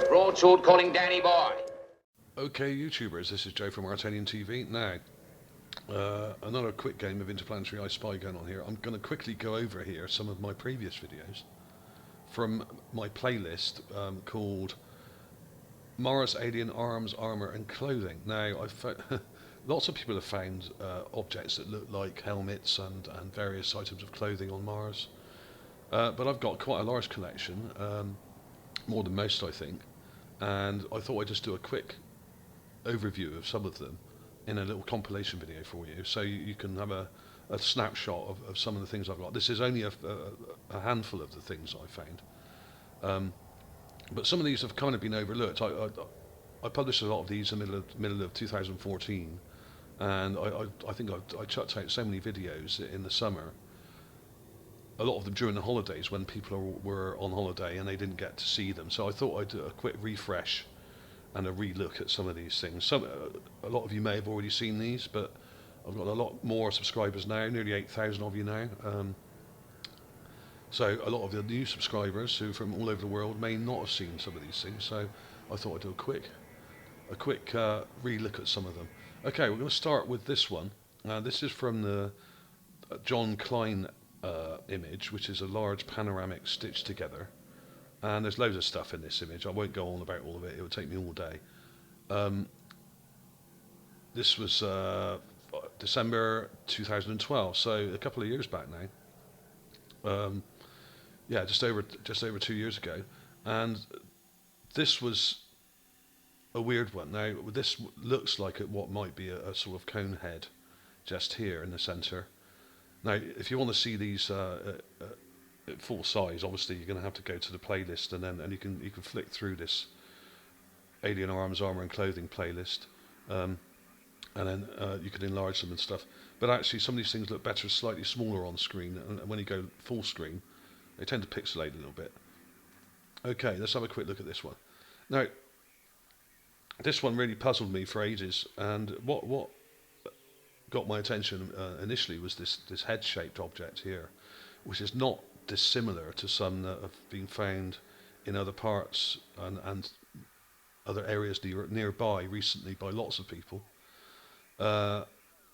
Broadsword calling Danny boy. Okay, YouTubers, this is Joe from ArtAlienTV. Now, another quick game of Interplanetary I Spy going on here. I'm going to quickly go over here some of my previous videos from my playlist called Mars Alien Arms, Armour and Clothing. Now, lots of people have found objects that look like helmets and various items of clothing on Mars. But I've got quite a large collection, more than most I think, and I thought I'd just do a quick overview of some of them in a little compilation video for you, so you can have a snapshot of some of the things I've got. This is only a handful of the things I found, but some of these have kind of been overlooked. I published a lot of these in the middle of 2014, and I think I chucked out so many videos in the summer, a lot of them during the holidays when people were on holiday and they didn't get to see them, so I thought I'd do a quick refresh and a re-look at some of these things. A lot of you may have already seen these, but I've got a lot more subscribers now, nearly 8,000 of you now. So a lot of the new subscribers who from all over the world may not have seen some of these things, so I thought I'd do a quick re-look at some of them. Okay, we're going to start with this one. This is from the John Klein image, which is a large panoramic stitched together. And there's loads of stuff in this image. I won't go on about all of it. It would take me all day. This was December 2012, so a couple of years back now. Yeah, just over 2 years ago. And this was a weird one. Now, this looks like what might be a sort of cone head just here in the centre. Now, if you want to see these full size, obviously you're going to have to go to the playlist, and you can flick through this Alien Arms, Armour and Clothing playlist, and then you can enlarge them and stuff. But actually, some of these things look better slightly smaller on screen, and when you go full screen, they tend to pixelate a little bit. Okay, let's have a quick look at this one. Now, this one really puzzled me for ages, and what got my attention initially was this head-shaped object here, which is not dissimilar to some that have been found in other parts and other areas nearby recently by lots of people.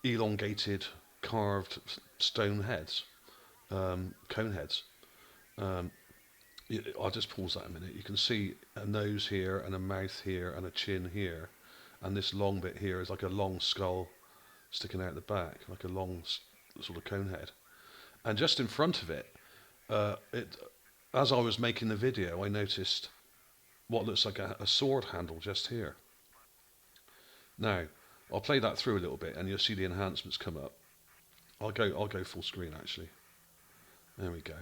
Elongated, carved stone heads, cone heads. I'll just pause that a minute. You can see a nose here and a mouth here and a chin here, and this long bit here is like a long skull sticking out the back, like a long sort of cone head. And just in front of it, as I was making the video, I noticed what looks like a sword handle just here. Now, I'll play that through a little bit, and you'll see the enhancements come up. I'll go full screen actually. There we go.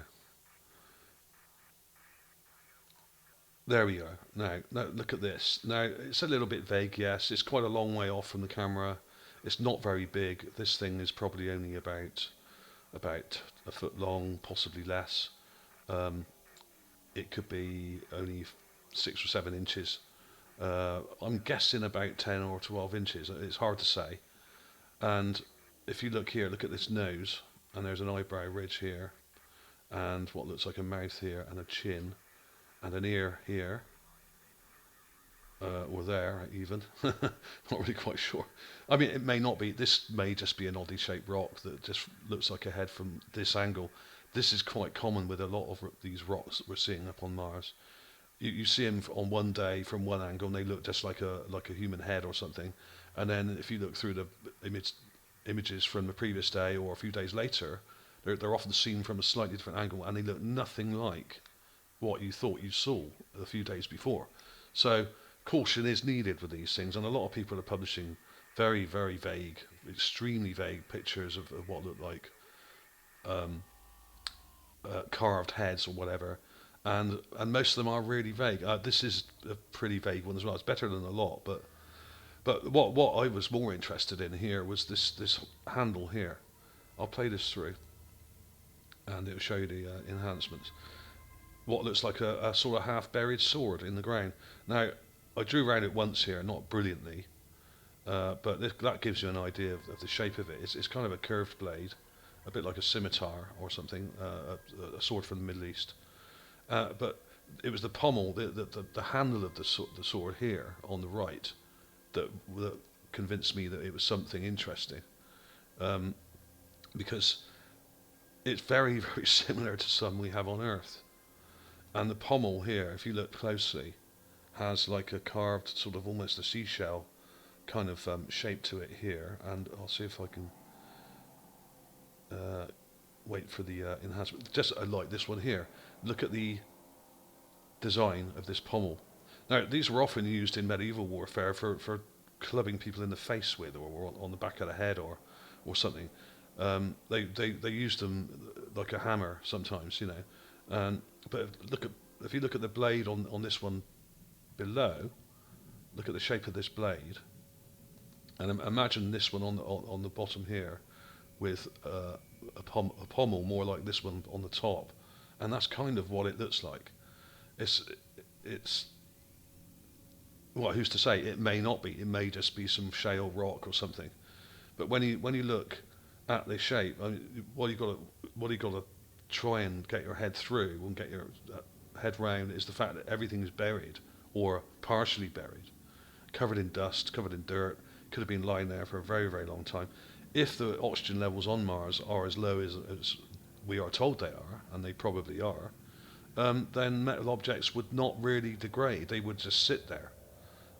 There we go. Now look at this. Now it's a little bit vague. Yes, it's quite a long way off from the camera. It's not very big. This thing is probably only about a foot long, possibly less. It could be only 6 or 7 inches. I'm guessing about 10 or 12 inches. It's hard to say. And if you look here, look at this nose, and there's an eyebrow ridge here, and what looks like a mouth here, and a chin, and an ear here, or there even. Not really quite sure. I mean, it may not be. This may just be an oddly shaped rock that just looks like a head from this angle. This is quite common with a lot of these rocks that we're seeing up on Mars. You see them on one day from one angle, and they look just like a human head or something. And then if you look through the images from the previous day or a few days later, they're often seen from a slightly different angle, and they look nothing like what you thought you saw a few days before. So caution is needed with these things, and a lot of people are publishing very, very vague, extremely vague pictures of what look like carved heads or whatever, and most of them are really vague. This is a pretty vague one as well. It's better than a lot, but what I was more interested in here was this handle here. I'll play this through, and it'll show you the enhancements. What looks like a sort of half-buried sword in the ground. Now, I drew around it once here, not brilliantly, but that gives you an idea of the shape of it. It's kind of a curved blade, a bit like a scimitar or something, a sword from the Middle East. But it was the pommel, the handle of the sword here on the right that convinced me that it was something interesting, because it's very, very similar to some we have on Earth. And the pommel here, if you look closely, has like a carved sort of almost a seashell kind of shape to it here. And I'll see if I can wait for the enhancement. Just like this one here. Look at the design of this pommel. Now, these were often used in medieval warfare for clubbing people in the face with, or on the back of the head, or something. They used them like a hammer sometimes, you know. But if you look at the blade on this one below, look at the shape of this blade, and imagine this one on the bottom here, with a pommel more like this one on the top, and that's kind of what it looks like. It's well, who's to say? It may not be. It may just be some shale rock or something. But when you look at the shape, I mean, what you got to try and get your head through and get your head round is the fact that everything is buried or partially buried, covered in dust, covered in dirt. Could have been lying there for a very, very long time. If the oxygen levels on Mars are as low as we are told they are, and they probably are, then metal objects would not really degrade. They would just sit there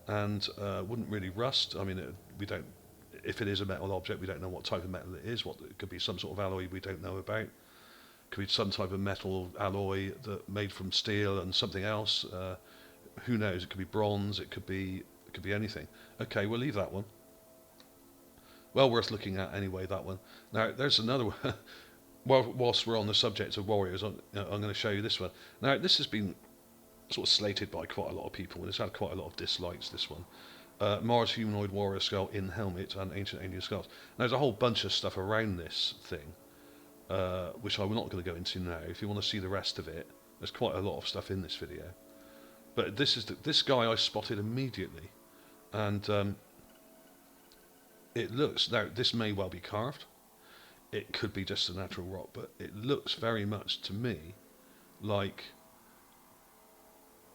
and wouldn't really rust. I mean, we don't. If it is a metal object, we don't know what type of metal it is. It could be some sort of alloy we don't know about. It could be some type of metal alloy that made from steel and something else. Who knows? It could be bronze. It could be anything. Okay, we'll leave that one. Well worth looking at anyway, that one. Now, there's another one. Whilst we're on the subject of warriors, I'm going to show you this one. Now, this has been sort of slated by quite a lot of people, and it's had quite a lot of dislikes, this one. Mars humanoid warrior skull in helmet and ancient alien skulls. Now, there's a whole bunch of stuff around this thing, which I'm not going to go into now. If you want to see the rest of it, there's quite a lot of stuff in this video. But this guy I spotted immediately, and it looks, now this may well be carved. It could be just a natural rock, but it looks very much to me like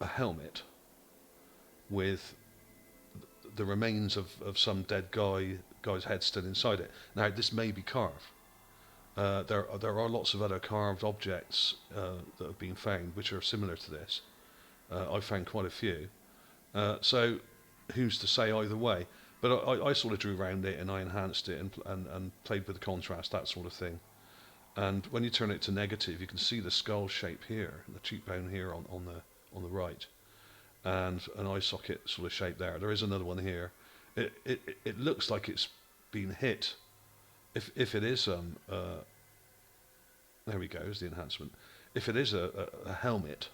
a helmet with the remains of some dead guy's head still inside it. Now, this may be carved. There are lots of other carved objects that have been found which are similar to this. I found quite a few. So who's to say either way? But I sort of drew around it and I enhanced it and played with the contrast, that sort of thing. And when you turn it to negative, you can see the skull shape here, the cheekbone here on the right, and an eye socket sort of shape there. There is another one here. It looks like it's been hit. If it is there we go, is the enhancement. If it is a helmet,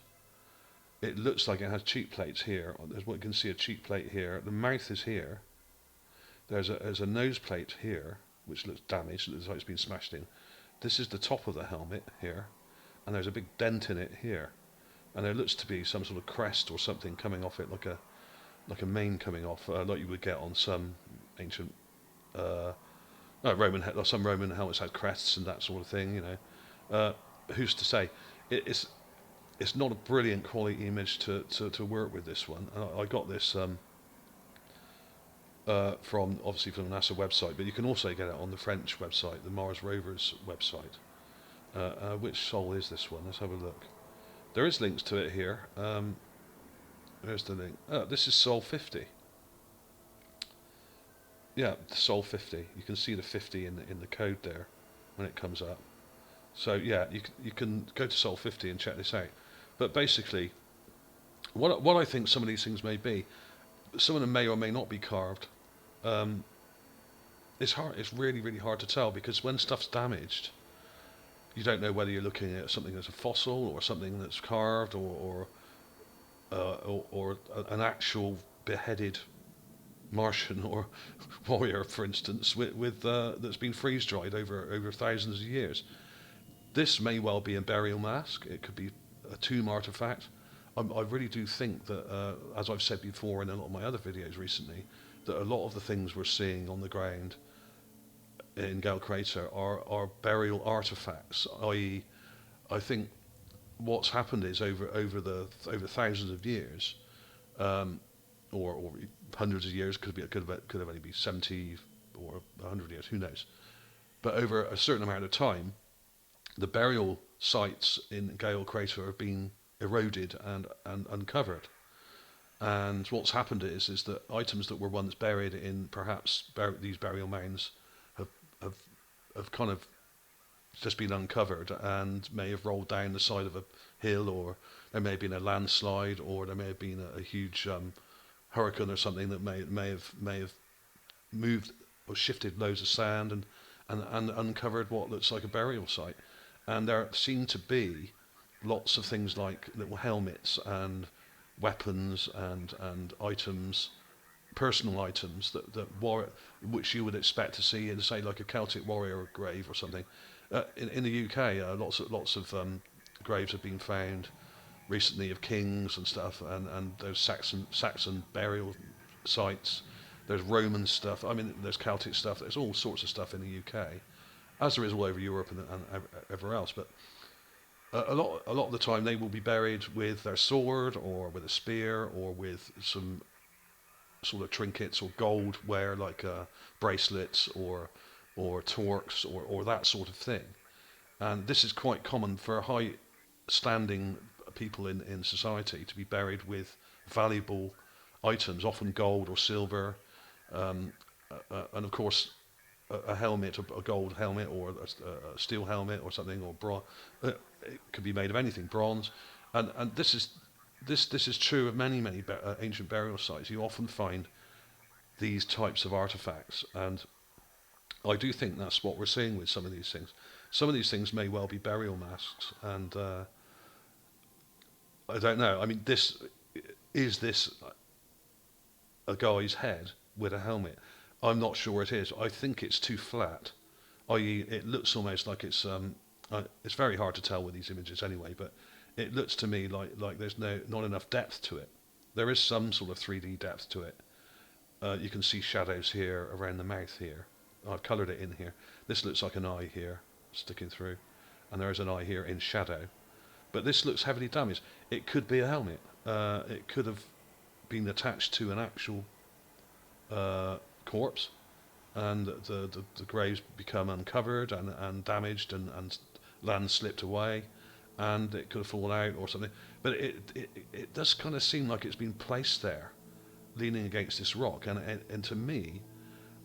it looks like it has cheek plates here. There's what you can see, a cheek plate here. The mouth is here. There's a nose plate here, which looks damaged. It looks like it's been smashed in. This is the top of the helmet here, and there's a big dent in it here. And there looks to be some sort of crest or something coming off it, like a mane coming off, like you would get on some ancient Roman helmets had crests and that sort of thing. You know, who's to say? It's not a brilliant quality image to work with this one. I got this from the NASA website, but you can also get it on the French website, the Mars rovers website. Which Sol is this one? Let's have a look. There is links to it here. There's the link. This is Sol 50. Yeah, Sol 50. You can see the 50 in the code there when it comes up. So yeah, you can go to Sol 50 and check this out. But basically, what I think some of these things may be, some of them may or may not be carved. It's hard. It's really, really hard to tell, because when stuff's damaged, you don't know whether you're looking at something that's a fossil or something that's carved, or an actual beheaded Martian or warrior, for instance, with that's been freeze dried over thousands of years. This may well be a burial mask. It could be a tomb artifact. I really do think that, as I've said before in a lot of my other videos recently, that a lot of the things we're seeing on the ground in Gale Crater are burial artefacts, i.e., I think what's happened is over thousands of years, or hundreds of years, could have only been 70 or 100 years, who knows? But over a certain amount of time, the burial sites in Gale Crater have been eroded and uncovered. And what's happened is that items that were once buried in perhaps these burial mounds have, have have kind of just been uncovered and may have rolled down the side of a hill, or there may have been a landslide, or there may have been a huge hurricane or something that may have moved or shifted loads of sand and uncovered what looks like a burial site. And there seem to be lots of things like little helmets and weapons and items, personal items which you would expect to see in, say, like a Celtic warrior grave or something. In the UK, lots of graves have been found recently of kings and stuff, and there's Saxon burial sites. There's Roman stuff. I mean, there's Celtic stuff. There's all sorts of stuff in the UK, as there is all over Europe and everywhere else. But a lot of the time, they will be buried with their sword or with a spear or with some sort of trinkets or gold wear, like bracelets or torques or that sort of thing. And this is quite common for high standing people in society to be buried with valuable items, often gold or silver, and of course a helmet, a gold helmet, or a steel helmet or something, or bronze. It could be made of anything, bronze, and this is true of many ancient burial sites. You often find these types of artifacts, and I do think that's what we're seeing with some of these things. Some of these things may well be burial masks, and I don't know. I mean, is this a guy's head with a helmet? I'm not sure it is. I think it's too flat, i.e. it looks almost like it's very hard to tell with these images anyway, but it looks to me like there's not enough depth to it. There is some sort of 3D depth to it. You can see shadows here around the mouth here. I've coloured it in here. This looks like an eye here sticking through, and there is an eye here in shadow. But this looks heavily damaged. It could be a helmet. It could have been attached to an actual corpse, and the graves become uncovered and damaged, and land slipped away, and it could have fallen out or something. But it does kind of seem like it's been placed there, leaning against this rock, and to me,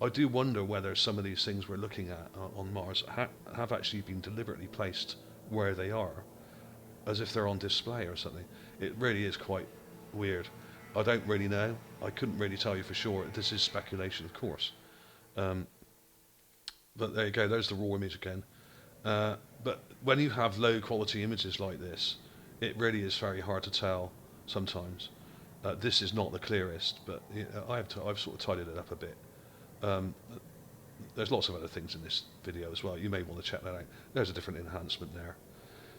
I do wonder whether some of these things we're looking at on Mars have actually been deliberately placed where they are, as if they're on display or something. It really is quite weird. I don't really know. I couldn't really tell you for sure. This is speculation, of course. But there you go. There's the raw image again. But when you have low quality images like this, it really is very hard to tell sometimes. This is not the clearest, but I've sort of tidied it up a bit. There's lots of other things in this video as well. You may want to check that out. There's a different enhancement there.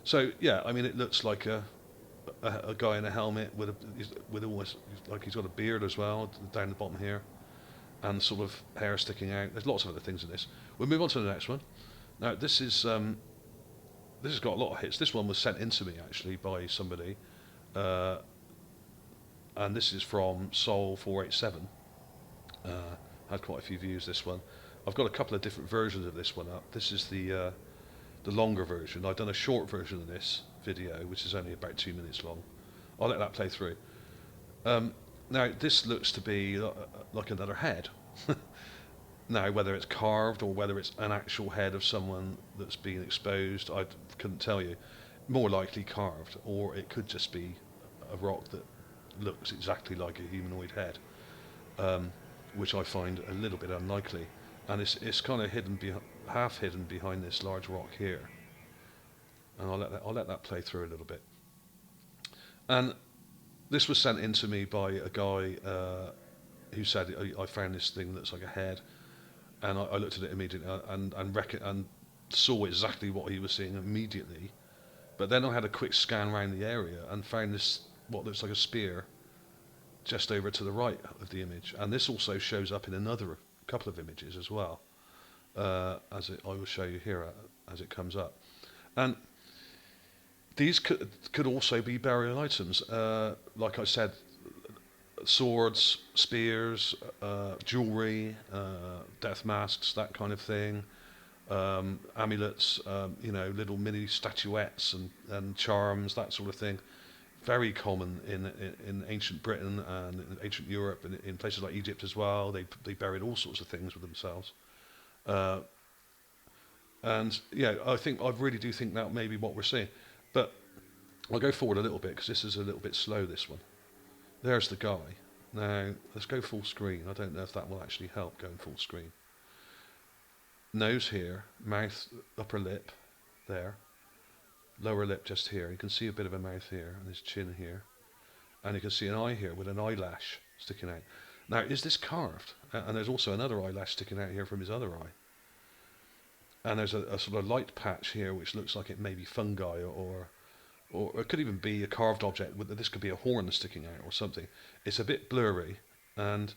So yeah, I mean, it looks like a guy in a helmet with almost like he's got a beard as well down the bottom here, and sort of hair sticking out. There's lots of other things in this. We'll move on to the next one. Now this has got a lot of hits. This one was sent in to me actually by somebody, and this is from Sol 487. Had quite a few views, this one. I've got a couple of different versions of this one up. This is the longer version. I've done a short version of this video, which is only about 2 minutes long. I'll let that play through. Now, this looks to be like another head. Now, whether it's carved or whether it's an actual head of someone that's been exposed, I couldn't tell you. More likely carved, or it could just be a rock that looks exactly like a humanoid head. Which I find a little bit unlikely, and it's kind of half hidden behind this large rock here. And I'll let that play through a little bit. And this was sent in to me by a guy who said, I found this thing that's like a head, and I looked at it immediately and saw exactly what he was seeing immediately. But then I had a quick scan around the area and found this what looks like a spear just over to the right of the image, and this also shows up in another couple of images as well, I will show you here as it comes up. And These could also be burial items. Like I said, swords, spears, jewelry, death masks, that kind of thing. Amulets, little mini statuettes and charms, that sort of thing. Very common in ancient Britain and in ancient Europe and in places like Egypt as well. They buried all sorts of things with themselves. Uh, and yeah, I really do think that may be what we're seeing. But I'll go forward a little bit because this is a little bit slow, this one. There's the guy. Now, let's go full screen. I don't know if that will actually help going full screen. Nose here, mouth, upper lip there, lower lip just here. You can see a bit of a mouth here and his chin here. And you can see an eye here with an eyelash sticking out. Now, is this carved? And there's also another eyelash sticking out here from his other eye. And there's a sort of light patch here which looks like it may be fungi or it could even be a carved object. This could be a horn sticking out or something. It's a bit blurry, and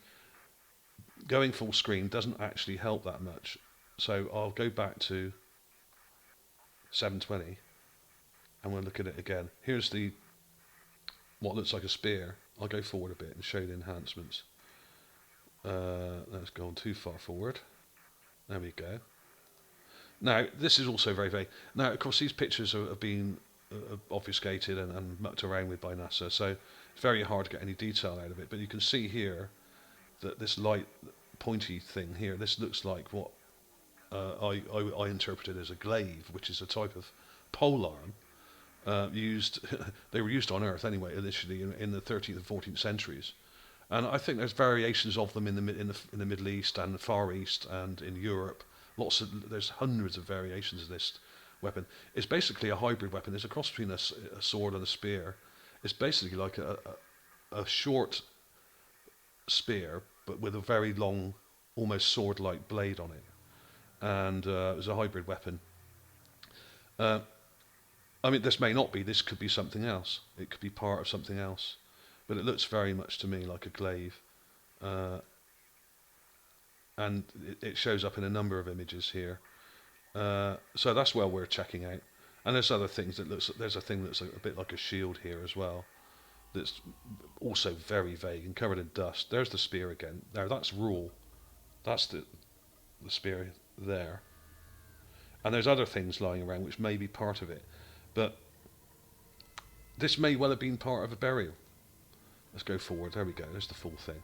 going full screen doesn't actually help that much. So I'll go back to 720 and we'll look at it again. Here's what looks like a spear. I'll go forward a bit and show the enhancements. That's gone too far forward. There we go. Now, this is also very vague. Now, of course, these pictures have been obfuscated and mucked around with by NASA, so it's very hard to get any detail out of it. But you can see here that this light pointy thing here, this looks like what I interpreted as a glaive, which is a type of polearm used. They were used on Earth anyway, initially in the 13th and 14th centuries, and I think there's variations of them in the Middle East and the Far East and in Europe. There's hundreds of variations of this weapon. It's basically a hybrid weapon. It's a cross between a sword and a spear. It's basically like a short spear, but with a very long, almost sword-like blade on it. And it was a hybrid weapon. I mean, this may not be. This could be something else. It could be part of something else. But it looks very much to me like a glaive. And it shows up in a number of images here. So that's well worth checking out. And there's other things there's a thing that's a bit like a shield here as well. That's also very vague and covered in dust. There's the spear again. Now that's raw. That's the spear there. And there's other things lying around which may be part of it. But this may well have been part of a burial. Let's go forward. There we go. There's the full thing.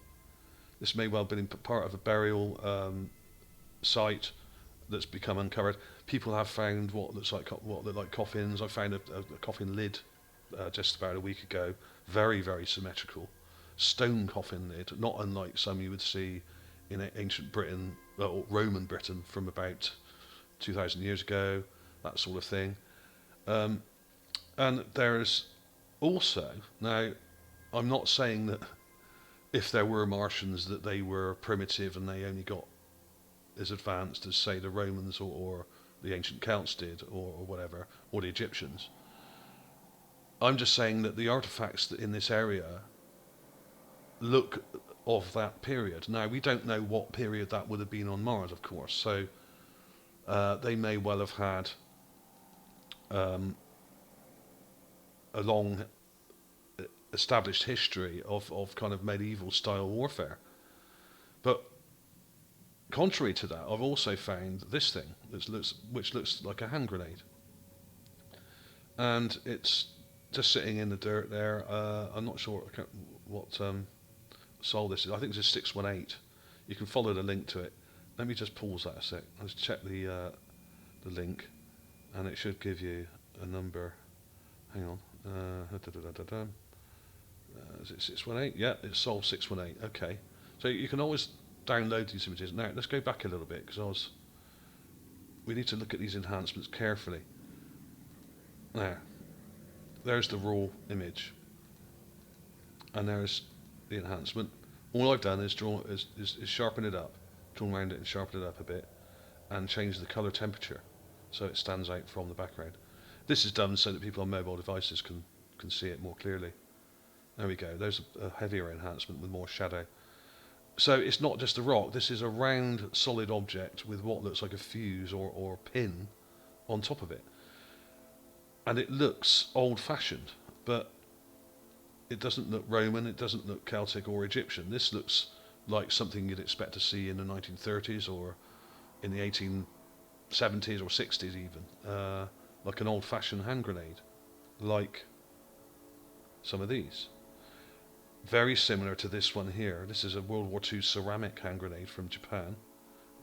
This may well have been part of a burial site that's become uncovered. People have found what look like coffins. I found a coffin lid just about a week ago. Very, very symmetrical. Stone coffin lid, not unlike some you would see in ancient Britain, or Roman Britain from about 2,000 years ago, that sort of thing. And there's also, now, I'm not saying that if there were Martians that they were primitive and they only got as advanced as, say, the Romans or the ancient Celts did, or whatever, or the Egyptians. I'm just saying that the artefacts in this area look of that period. Now, we don't know what period that would have been on Mars, of course, so they may well have had a long established history of kind of medieval style warfare. But contrary to that, I've also found this thing which looks like a hand grenade, and it's just sitting in the dirt there. I'm not sure what sol this is. I think it's a 618. You can follow the link to it. Let me just pause that a sec. Let's check the link, and it should give you a number. Hang on. Is it 618? Yeah, it's sol 618. Okay. So you can always download these images. Now, let's go back a little bit, because we need to look at these enhancements carefully. Now, there's the raw image, and there's the enhancement. All I've done is sharpen it up, draw around it and sharpen it up a bit, and change the color temperature so it stands out from the background. This is done so that people on mobile devices can see it more clearly. There we go. There's a heavier enhancement with more shadow. So it's not just a rock. This is a round, solid object with what looks like a fuse or pin on top of it. and it looks old-fashioned, but it doesn't look Roman, it doesn't look Celtic or Egyptian. This looks like something you'd expect to see in the 1930s or in the 1870s or 60s even, like an old-fashioned hand grenade, like some of these. Very similar to this one here. This is a World War II ceramic hand grenade from Japan,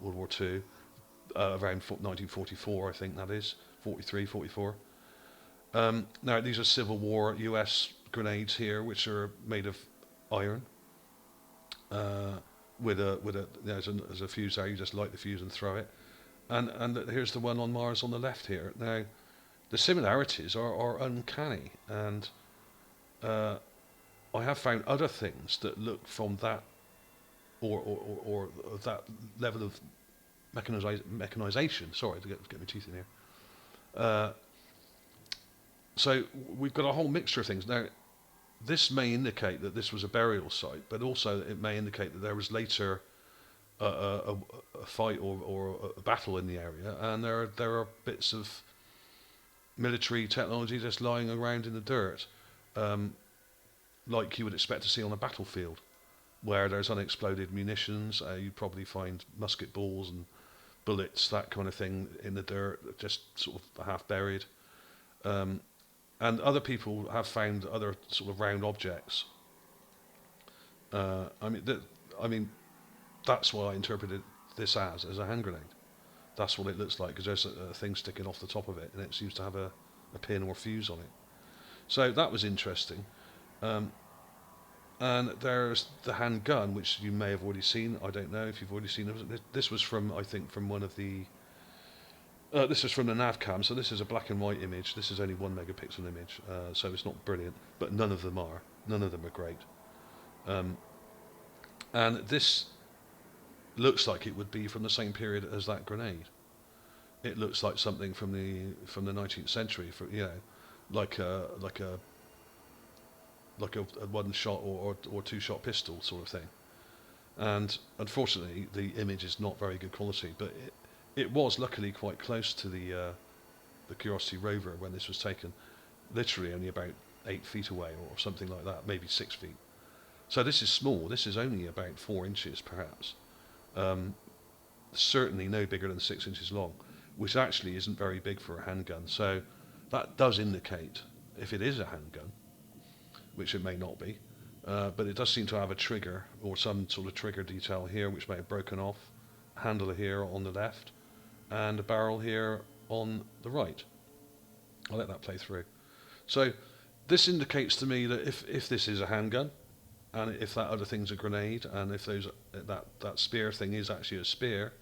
World War II, around 1944 I think that is, 43, 44. Now these are Civil War US grenades here, which are made of iron, with a there's a fuse there. You just light the fuse and throw it. And here's the one on Mars on the left here. Now the similarities are uncanny, and I have found other things that look from that or that level of mechanization. Sorry to get my teeth in here. So we've got a whole mixture of things. Now, this may indicate that this was a burial site, but also it may indicate that there was later a fight or a battle in the area, and there are bits of military technology just lying around in the dirt, like you would expect to see on a battlefield, where there's unexploded munitions. You'd probably find musket balls and bullets, that kind of thing, in the dirt, just sort of half buried. And other people have found other sort of round objects. I mean, that's what I interpreted this as a hand grenade. That's what it looks like, because there's a thing sticking off the top of it, and it seems to have a pin or fuse on it. So that was interesting. And there's the handgun, which you may have already seen. I don't know if you've already seen it. This was from, I think, from one of the... this is from the nav cam, so this is a black and white image. This is only 1 megapixel image, so it's not brilliant, but none of them are. None of them are great. And this looks like it would be from the same period as that grenade. It looks like something from the 19th century, for like a one shot or two shot pistol sort of thing. And unfortunately, the image is not very good quality, but it was luckily quite close to the Curiosity Rover when this was taken, literally only about 8 feet away or something like that, maybe 6 feet. So this is small. This is only about 4 inches perhaps. Certainly no bigger than 6 inches long, which actually isn't very big for a handgun. So that does indicate, if it is a handgun, which it may not be, but it does seem to have a trigger or some sort of trigger detail here, which may have broken off, a handle here on the left, and a barrel here on the right. I'll let that play through. So this indicates to me that if this is a handgun, and if that other thing's a grenade, and if that spear thing is actually a spear,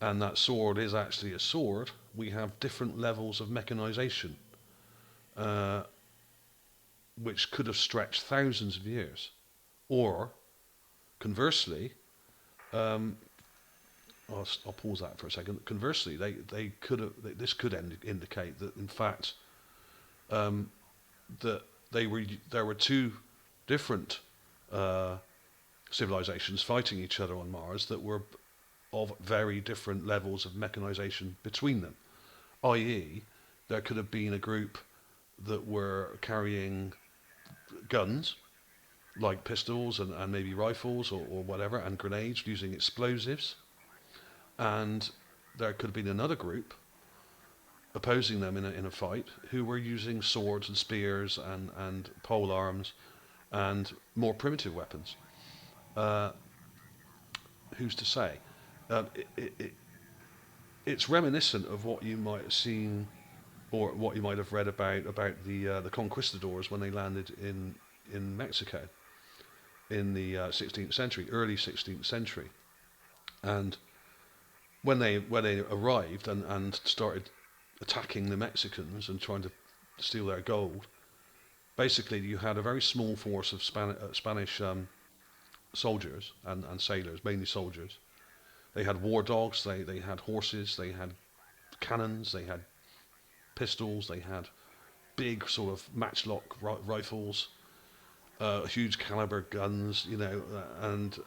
and that sword is actually a sword, we have different levels of mechanization, which could have stretched thousands of years. Or, conversely, I'll pause that for a second. Conversely, this could indicate that, in fact, that there were two different civilizations fighting each other on Mars that were of very different levels of mechanization between them. I.e., there could have been a group that were carrying guns, like pistols and maybe rifles or whatever, and grenades, using explosives. And there could have been another group opposing them in a fight who were using swords and spears and pole arms and more primitive weapons. Who's to say? It's reminiscent of what you might have seen or what you might have read about the conquistadors when they landed in Mexico in the 16th century, early 16th century. And when they arrived and started attacking the Mexicans and trying to steal their gold, basically you had a very small force of Spanish soldiers and sailors, mainly soldiers. They had war dogs, they had horses, they had cannons, they had pistols, they had big sort of matchlock rifles, huge caliber guns, and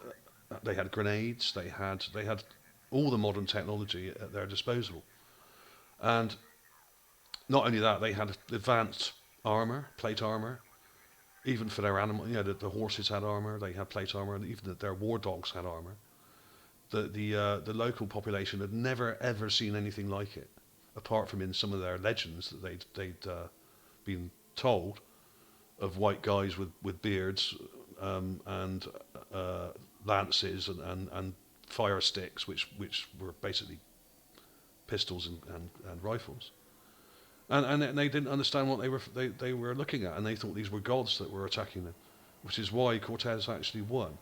they had grenades, they had all the modern technology at their disposal. And Not only that, they had advanced armor, plate armor, even for their animal. The horses had armor, they had plate armor, and even their war dogs had armor. The local population had never ever seen anything like it, apart from in some of their legends that they'd been told of white guys with beards and lances and fire sticks, which were basically pistols and rifles. And they didn't understand what they were looking at, and they thought these were gods that were attacking them, which is why Cortez actually won,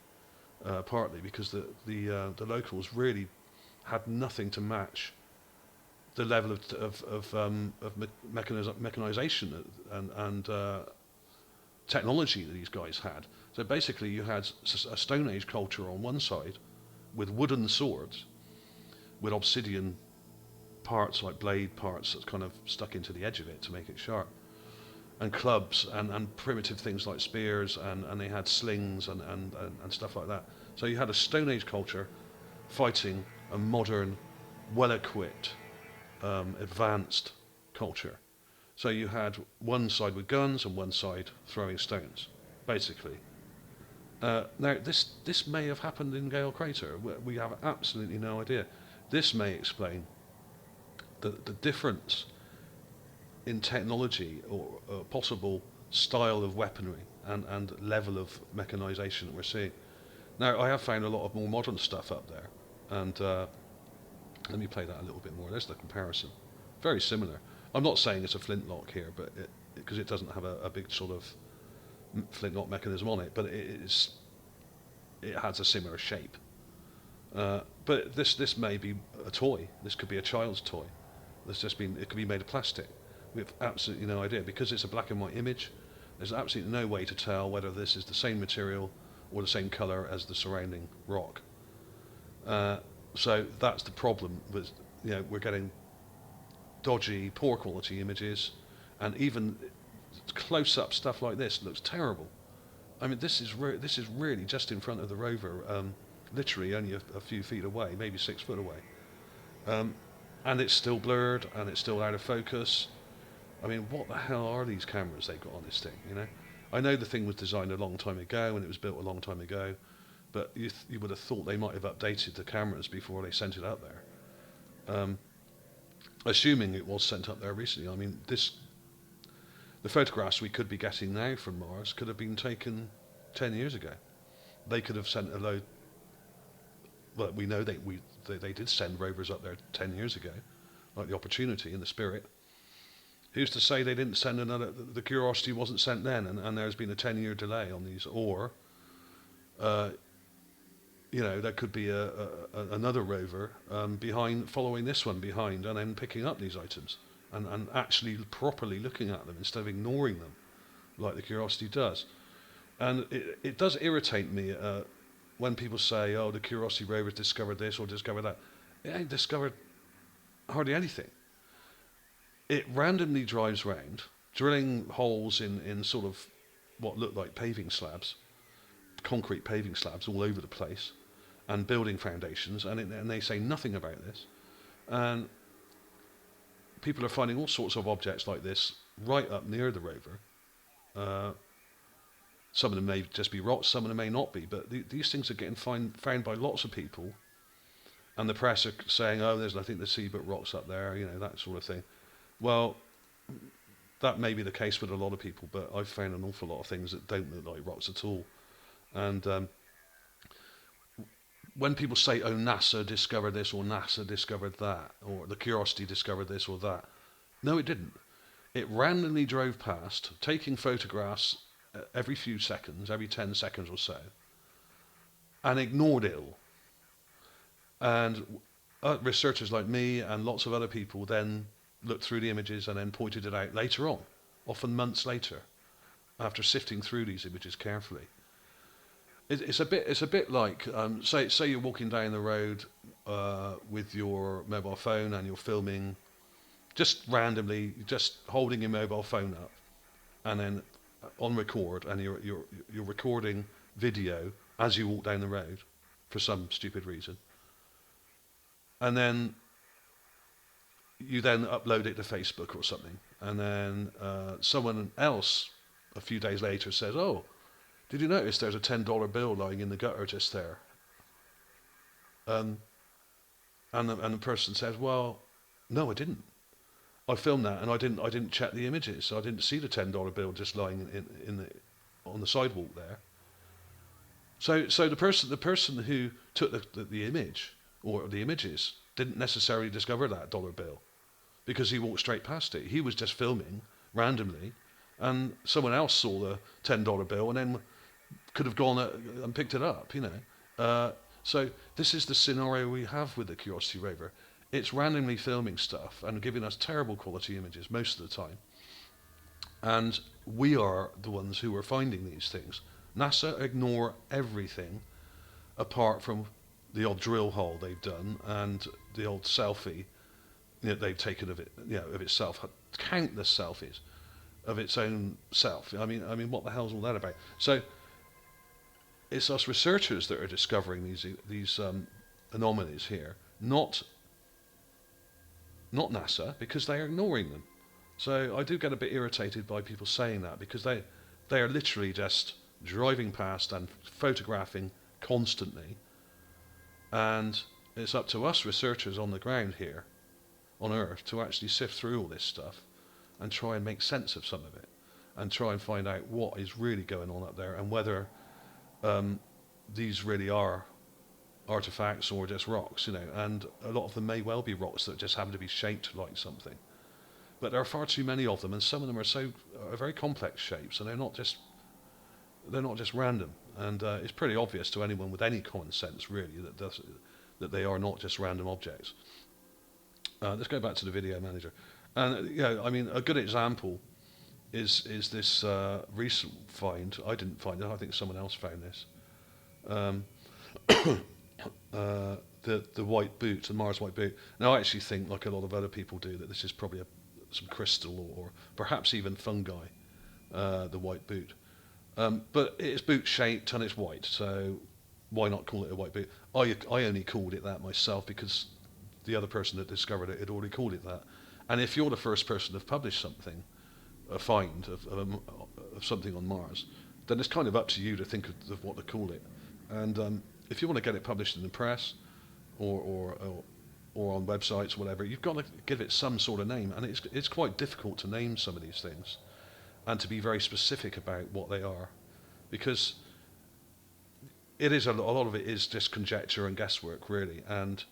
partly because the locals really had nothing to match the level of mechanization and technology that these guys had. So basically, you had a Stone Age culture on one side, with wooden swords, with obsidian parts like blade parts that's kind of stuck into the edge of it to make it sharp, and clubs and primitive things like spears, and they had slings and stuff like that. So you had a Stone Age culture fighting a modern, well-equipped, advanced culture. So you had one side with guns and one side throwing stones, basically. Now this may have happened in Gale Crater. We have absolutely no idea. This may explain the difference in technology or possible style of weaponry and level of mechanization that we're seeing. Now, I have found a lot of more modern stuff up there, and let me play that a little bit more. There's the comparison. Very similar. I'm not saying it's a flintlock here, but because it doesn't have a big sort of flintlock mechanism on it, but it has a similar shape. But this may be a toy. This could be a child's toy. It could be made of plastic. We have absolutely no idea, because it's a black and white image. There's absolutely no way to tell whether this is the same material or the same color as the surrounding rock. So that's the problem with, we're getting dodgy, poor quality images, and even close-up stuff like this looks terrible. I mean, this is really just in front of the rover, literally only a few feet away, maybe 6 foot away. And it's still blurred, and it's still out of focus. I mean, what the hell are these cameras they've got on this thing, I know the thing was designed a long time ago, and it was built a long time ago, but you would have thought they might have updated the cameras before they sent it up there. Assuming it was sent up there recently. I mean, the photographs we could be getting now from Mars could have been taken 10 years ago. They could have sent a load. Well, we know they did send rovers up there 10 years ago, like the Opportunity and the Spirit. Who's to say they didn't send another? The Curiosity wasn't sent then, and there's been a 10-year delay on these, or there could be another rover following this one behind, and then picking up these items and actually properly looking at them instead of ignoring them, like the Curiosity does. And it does irritate me when people say, "Oh, the Curiosity rover discovered this or discovered that." It ain't discovered hardly anything. It randomly drives round, drilling holes in sort of what look like paving slabs, concrete paving slabs all over the place, and building foundations, and they say nothing about this. And people are finding all sorts of objects like this right up near the rover. Some of them may just be rocks, some of them may not be, but these things are getting found by lots of people, and the press are saying, "Oh, there's nothing to see but rocks up there," that sort of thing. Well, that may be the case with a lot of people, but I've found an awful lot of things that don't look like rocks at all. And when people say, "Oh, NASA discovered this," or "NASA discovered that," or "the Curiosity discovered this or that," no, it didn't. It randomly drove past, taking photographs every few seconds, every 10 seconds or so, and ignored it all. And researchers like me and lots of other people then looked through the images and then pointed it out later on, often months later, after sifting through these images carefully. It's a bit like say you're walking down the road with your mobile phone and you're filming, just randomly, just holding your mobile phone up, and then on record, and you're recording video as you walk down the road for some stupid reason, and then you then upload it to Facebook or something, and then someone else a few days later says, "Oh, did you notice there's a $10 bill lying in the gutter just there?" And the person says, "Well, no, I didn't. I filmed that, and I didn't check the images, so I didn't see the $10 bill just lying on the sidewalk there." So the person who took the image or the images didn't necessarily discover that dollar bill because he walked straight past it. He was just filming randomly, and someone else saw the $10 bill and then could have gone and picked it up. So this is the scenario we have with the Curiosity Rover. It's randomly filming stuff and giving us terrible quality images most of the time. And we are the ones who are finding these things. NASA ignore everything apart from the odd drill hole they've done and the odd selfie they've taken of it, of itself, countless selfies of its own self. I mean, what the hell's all that about? So it's us researchers that are discovering these anomalies here, not NASA, because they are ignoring them. So I do get a bit irritated by people saying that, because they are literally just driving past and photographing constantly, and it's up to us researchers on the ground here on Earth to actually sift through all this stuff and try and make sense of some of it and try and find out what is really going on up there and whether these really are artifacts or just rocks, and a lot of them may well be rocks that just happen to be shaped like something, but there are far too many of them, and some of them are very complex shapes, and they're not just random, and it's pretty obvious to anyone with any common sense really that they are not just random objects. Let's go back to the video manager, and a good example is this recent find. I didn't find it. I think someone else found this. The white boot, the Mars white boot. Now I actually think, like a lot of other people do, that this is probably some crystal or perhaps even fungi. The white boot. But it's boot shaped and it's white, so why not call it a white boot? I only called it that myself because the other person that discovered it had already called it that. And if you're the first person to publish something, a find of something on Mars, then it's kind of up to you to think of what to call it. And if you want to get it published in the press or on websites or whatever, you've got to give it some sort of name. And it's quite difficult to name some of these things and to be very specific about what they are, because it is a lot of it is just conjecture and guesswork really. And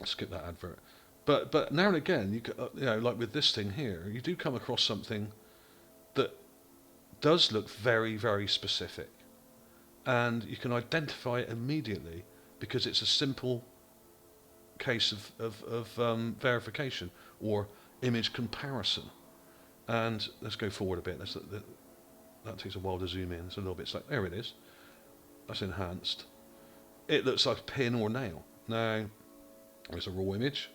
skip that advert. But now and again, like with this thing here, you do come across something that does look very, very specific, and you can identify it immediately because it's a simple case of verification or image comparison. And let's go forward a bit. That takes a while to zoom in. It's a little bit slow. There it is. That's enhanced. It looks like a pin or nail. Now, there's a raw image.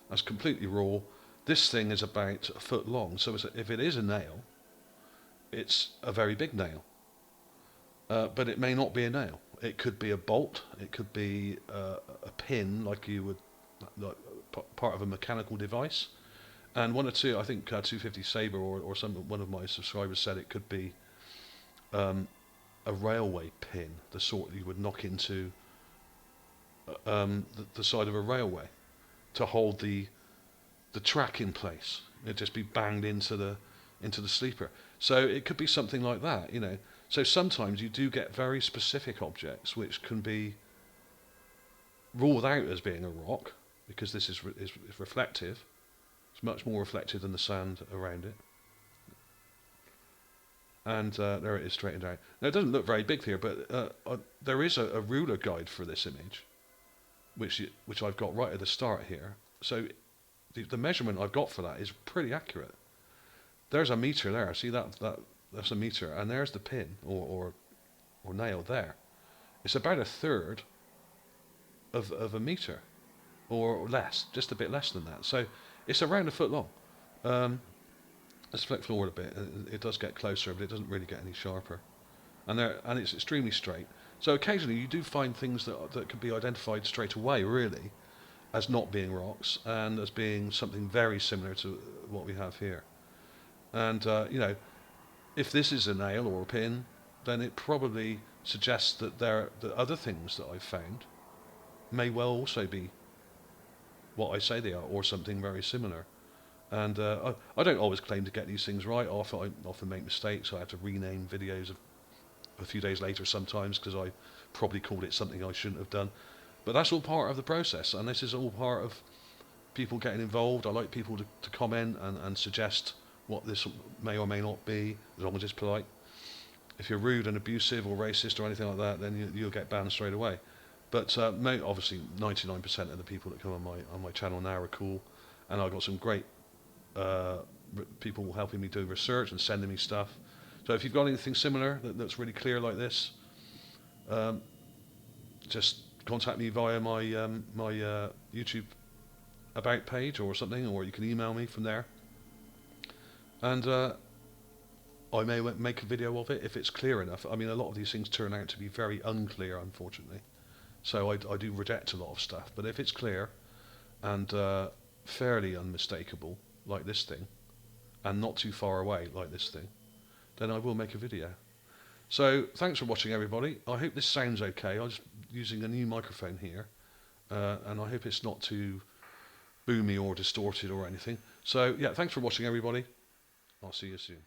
That's completely raw. This thing is about a foot long. So if it is a nail, it's a very big nail. But it may not be a nail. It could be a bolt. It could be a pin, like you would, like part of a mechanical device. And one or two, I think 250 Sabre or one of my subscribers said it could be a railway pin, the sort you would knock into the side of a railway to hold the track in place. It'd just be banged into the sleeper. So it could be something like that, So sometimes you do get very specific objects which can be ruled out as being a rock because this is reflective. It's much more reflective than the sand around it. And there it is straightened out. Now it doesn't look very big here, but there is a ruler guide for this image, which I've got right at the start here. So the measurement I've got for that is pretty accurate. There's a meter there. See that's a meter, and there's the pin or nail there. It's about a third of a meter, or less, just a bit less than that. So it's around a foot long. Let's flick forward a bit. It does get closer, but it doesn't really get any sharper. And it's extremely straight. So occasionally you do find things that can be identified straight away, really. as not being rocks and as being something very similar to what we have here. And you know, if this is a nail or a pin, then it probably suggests that the other things that I've found may well also be what I say they are, or something very similar. And I don't always claim to get these things right. I often make mistakes. I have to rename videos a few days later sometimes because I probably called it something I shouldn't have done. But that's all part of the process, and this is all part of people getting involved. I like people to comment and suggest what this may or may not be, as long as it's polite. If you're rude and abusive or racist or anything like that, then you'll get banned straight away. But obviously 99% of the people that come on my channel now are cool, and I've got some great people helping me do research and sending me stuff. So if you've got anything similar that's really clear like this, just contact me via my YouTube about page or something, or you can email me from there, and I may make a video of it if it's clear enough. I mean, a lot of these things turn out to be very unclear, unfortunately, so I do reject a lot of stuff. But if it's clear and fairly unmistakable, like this thing, and not too far away, like this thing, then I will make a video. So thanks for watching, everybody. I hope this sounds okay. I'm just using a new microphone here, and I hope it's not too boomy or distorted or anything. So yeah, thanks for watching, everybody. I'll see you soon.